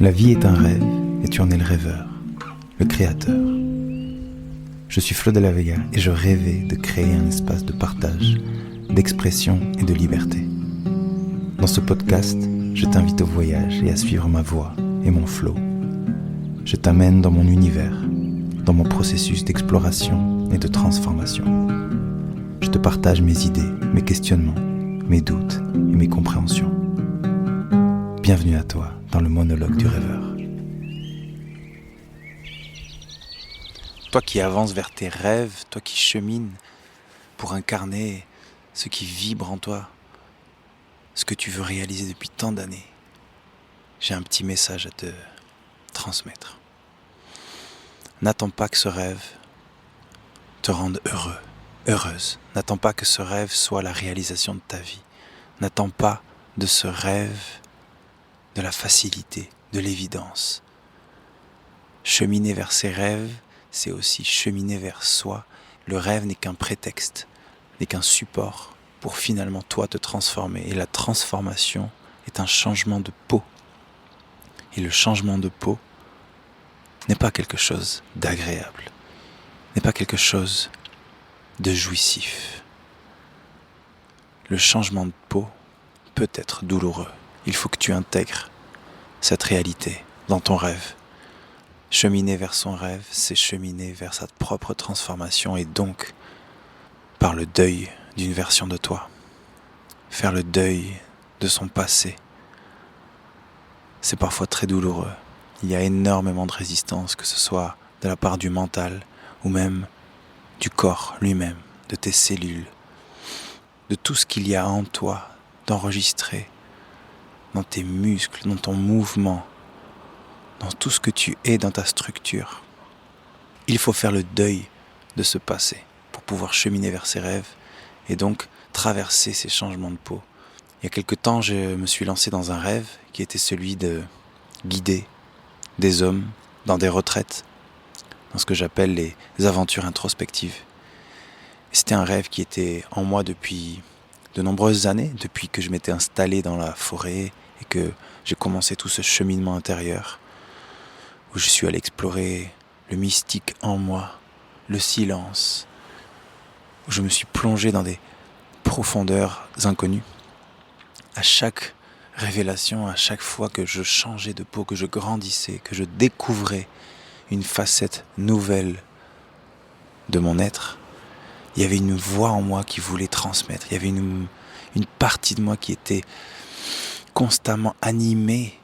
La vie est un rêve et tu en es le rêveur, le créateur. Je suis Flo de la Vega et je rêvais de créer un espace de partage, d'expression et de liberté. Dans ce podcast, je t'invite au voyage et à suivre ma voix et mon flow. Je t'amène dans mon univers, dans mon processus d'exploration et de transformation. Je te partage mes idées, mes questionnements, mes doutes et mes compréhensions. Bienvenue à toi dans le monologue du rêveur. Toi qui avances vers tes rêves, toi qui chemines pour incarner ce qui vibre en toi, ce que tu veux réaliser depuis tant d'années, j'ai un petit message à te transmettre. N'attends pas que ce rêve te rende heureux, heureuse. N'attends pas que ce rêve soit la réalisation de ta vie. N'attends pas de ce rêve de la facilité, de l'évidence. Cheminer vers ses rêves, c'est aussi cheminer vers soi. Le rêve n'est qu'un prétexte, n'est qu'un support pour finalement toi te transformer. Et la transformation est un changement de peau. Et le changement de peau n'est pas quelque chose d'agréable, n'est pas quelque chose de jouissif. Le changement de peau peut être douloureux. Il faut que tu intègres cette réalité dans ton rêve. Cheminer vers son rêve, c'est cheminer vers sa propre transformation et donc par le deuil d'une version de toi. Faire le deuil de son passé. C'est parfois très douloureux. Il y a énormément de résistance, que ce soit de la part du mental ou même du corps lui-même, de tes cellules, de tout ce qu'il y a en toi d'enregistrer dans tes muscles, dans ton mouvement, dans tout ce que tu es dans ta structure. Il faut faire le deuil de ce passé pour pouvoir cheminer vers ses rêves et donc traverser ces changements de peau. Il y a quelque temps, je me suis lancé dans un rêve qui était celui de guider des hommes dans des retraites, dans ce que j'appelle les aventures introspectives. Et c'était un rêve qui était en moi depuis de nombreuses années, depuis que je m'étais installé dans la forêt et que j'ai commencé tout ce cheminement intérieur, où je suis allé explorer le mystique en moi, le silence, où je me suis plongé dans des profondeurs inconnues. À chaque révélation, à chaque fois que je changeais de peau, que je grandissais, que je découvrais une facette nouvelle de mon être, il y avait une voix en moi qui voulait transmettre. Il y avait une partie de moi qui était constamment animée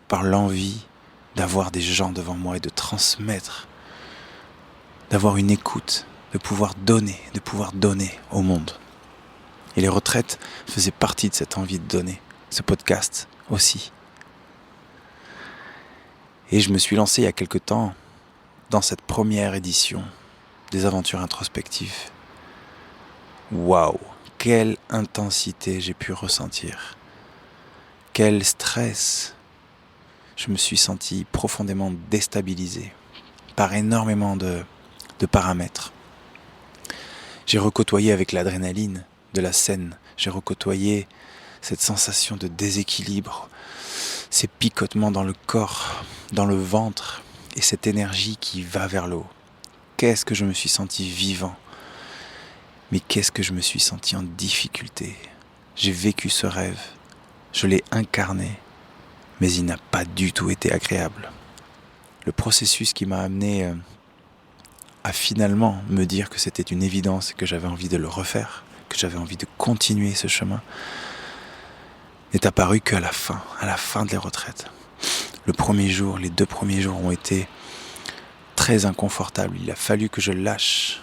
par l'envie d'avoir des gens devant moi et de transmettre, d'avoir une écoute, de pouvoir donner au monde. Et les retraites faisaient partie de cette envie de donner, ce podcast aussi. Et je me suis lancé il y a quelque temps dans cette première édition des aventures introspectives. Waouh, quelle intensité j'ai pu ressentir. Quel stress. Je me suis senti profondément déstabilisé par énormément de paramètres. J'ai recôtoyé avec l'adrénaline de la scène. J'ai recôtoyé cette sensation de déséquilibre, ces picotements dans le corps, dans le ventre et cette énergie qui va vers le haut. Qu'est-ce que je me suis senti vivant, mais qu'est-ce que je me suis senti en difficulté. J'ai vécu ce rêve, je l'ai incarné, mais il n'a pas du tout été agréable. Le processus qui m'a amené à finalement me dire que c'était une évidence et que j'avais envie de le refaire, que j'avais envie de continuer ce chemin, n'est apparu qu'à la fin de les retraites. Le premier jour, les 2 premiers jours ont été très inconfortables. Il a fallu que je lâche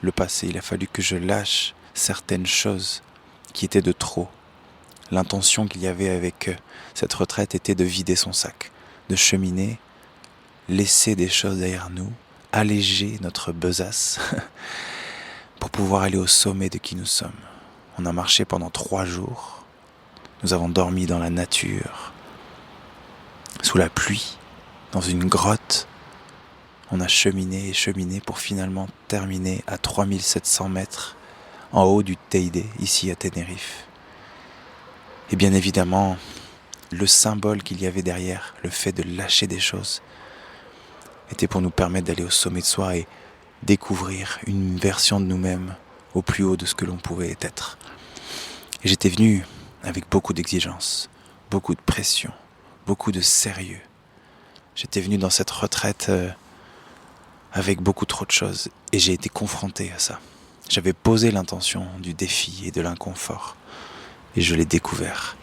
le passé, il a fallu que je lâche certaines choses qui étaient de trop. L'intention qu'il y avait avec cette retraite était de vider son sac, de cheminer, laisser des choses derrière nous, alléger notre besace pour pouvoir aller au sommet de qui nous sommes. On a marché pendant 3 jours, nous avons dormi dans la nature, sous la pluie, dans une grotte. On a cheminé et cheminé pour finalement terminer à 3700 mètres en haut du Teide, ici à Tenerife. Et bien évidemment, Le symbole qu'il y avait derrière, le fait de lâcher des choses, était pour nous permettre d'aller au sommet de soi et découvrir une version de nous-mêmes au plus haut de ce que l'on pouvait être. Et j'étais venu avec beaucoup d'exigences, beaucoup de pression, beaucoup de sérieux. J'étais venu dans cette retraite avec beaucoup trop de choses et j'ai été confronté à ça. J'avais posé l'intention du défi et de l'inconfort et je l'ai découvert,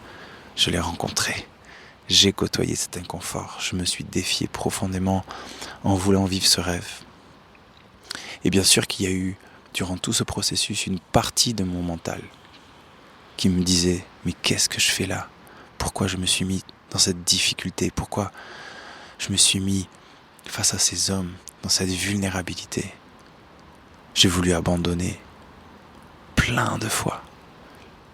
je l'ai rencontré. J'ai côtoyé cet inconfort, je me suis défié profondément en voulant vivre ce rêve. Et bien sûr qu'il y a eu, durant tout ce processus, une partie de mon mental qui me disait « Mais qu'est-ce que je fais là ? Pourquoi je me suis mis dans cette difficulté ? Pourquoi je me suis mis face à ces hommes, dans cette vulnérabilité ?» J'ai voulu abandonner plein de fois.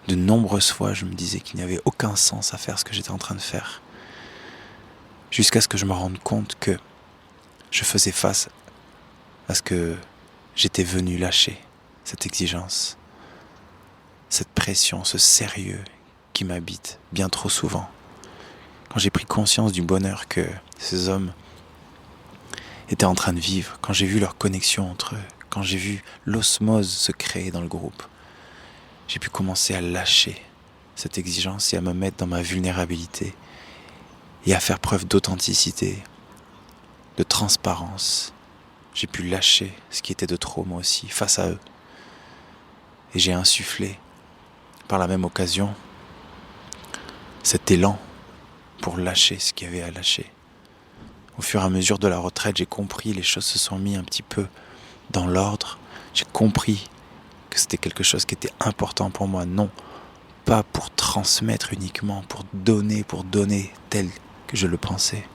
De nombreuses fois, je me disais qu'il n'y avait aucun sens à faire ce que j'étais en train de faire. Jusqu'à ce que je me rende compte que je faisais face à ce que j'étais venu lâcher, cette exigence, cette pression, ce sérieux qui m'habite bien trop souvent. Quand j'ai pris conscience du bonheur que ces hommes étaient en train de vivre, quand j'ai vu leur connexion entre eux, quand j'ai vu l'osmose se créer dans le groupe, j'ai pu commencer à lâcher cette exigence et à me mettre dans ma vulnérabilité et à faire preuve d'authenticité, de transparence. J'ai pu lâcher ce qui était de trop moi aussi face à eux. Et j'ai insufflé par la même occasion cet élan pour lâcher ce qu'il y avait à lâcher. Au fur et à mesure de la retraite, j'ai compris, les choses se sont mises un petit peu dans l'ordre. J'ai compris que c'était quelque chose qui était important pour moi, non pas pour transmettre uniquement, pour donner tel que je le pensais,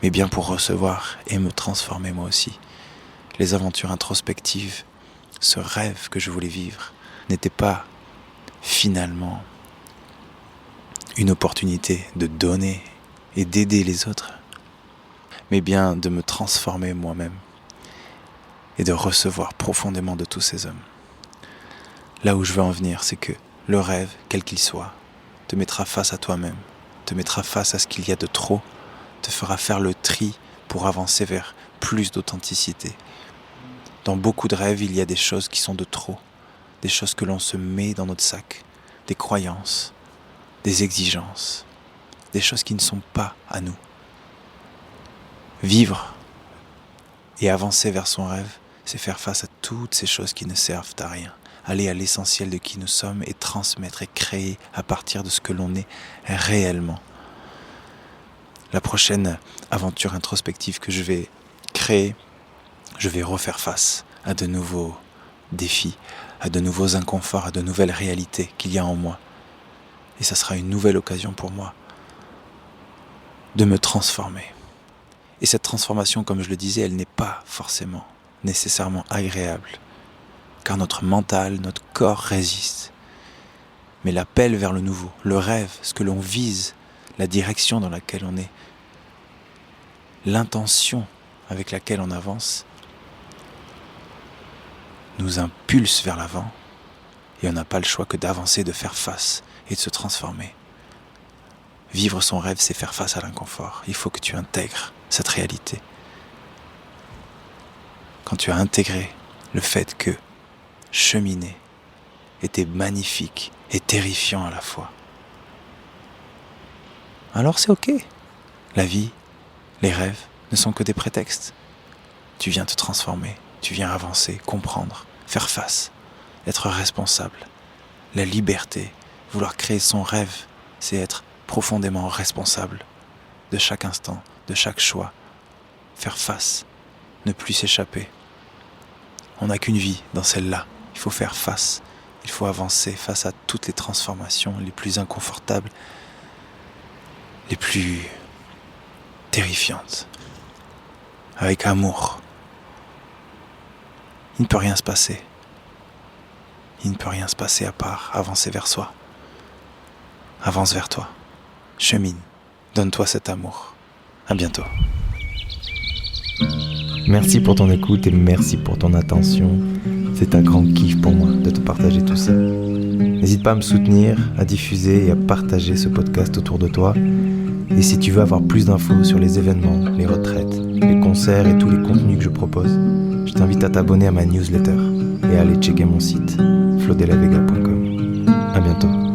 mais bien pour recevoir et me transformer moi aussi. Les aventures introspectives, ce rêve que je voulais vivre, n'était pas finalement une opportunité de donner et d'aider les autres, mais bien de me transformer moi-même et de recevoir profondément de tous ces hommes. Là où je veux en venir, c'est que le rêve, quel qu'il soit, te mettra face à toi-même, te mettra face à ce qu'il y a de trop, te fera faire le tri pour avancer vers plus d'authenticité. Dans beaucoup de rêves, il y a des choses qui sont de trop, des choses que l'on se met dans notre sac, des croyances, des exigences, des choses qui ne sont pas à nous. Vivre et avancer vers son rêve, c'est faire face à toutes ces choses qui ne servent à rien. Aller à l'essentiel de qui nous sommes et transmettre et créer à partir de ce que l'on est réellement. La prochaine aventure introspective que je vais créer, je vais refaire face à de nouveaux défis, à de nouveaux inconforts, à de nouvelles réalités qu'il y a en moi. Et ça sera une nouvelle occasion pour moi de me transformer. Et cette transformation, comme je le disais, elle n'est pas forcément nécessairement agréable, car notre mental, notre corps résiste. Mais l'appel vers le nouveau, le rêve, ce que l'on vise, la direction dans laquelle on est, l'intention avec laquelle on avance, nous impulse vers l'avant et on n'a pas le choix que d'avancer, de faire face et de se transformer. Vivre son rêve, c'est faire face à l'inconfort. Il faut que tu intègres cette réalité. Quand tu as intégré le fait que cheminer était magnifique et terrifiant à la fois, alors c'est ok. La vie, les rêves ne sont que des prétextes. Tu viens te transformer, tu viens avancer, comprendre, faire face, être responsable. La liberté, vouloir créer son rêve, c'est être profondément responsable de chaque instant, de chaque choix. Faire face, ne plus s'échapper. On n'a qu'une vie dans celle-là. Il faut faire face. Il faut avancer face à toutes les transformations les plus inconfortables, les plus terrifiantes. Avec amour. Il ne peut rien se passer. Il ne peut rien se passer à part avancer vers soi. Avance vers toi. Chemine. Donne-toi cet amour. À bientôt. Merci pour ton écoute et merci pour ton attention. C'est un grand kiff pour moi de te partager tout ça. N'hésite pas à me soutenir, à diffuser et à partager ce podcast autour de toi. Et si tu veux avoir plus d'infos sur les événements, les retraites, les concerts et tous les contenus que je propose, je t'invite à t'abonner à ma newsletter et à aller checker mon site flodelavega.com. À bientôt.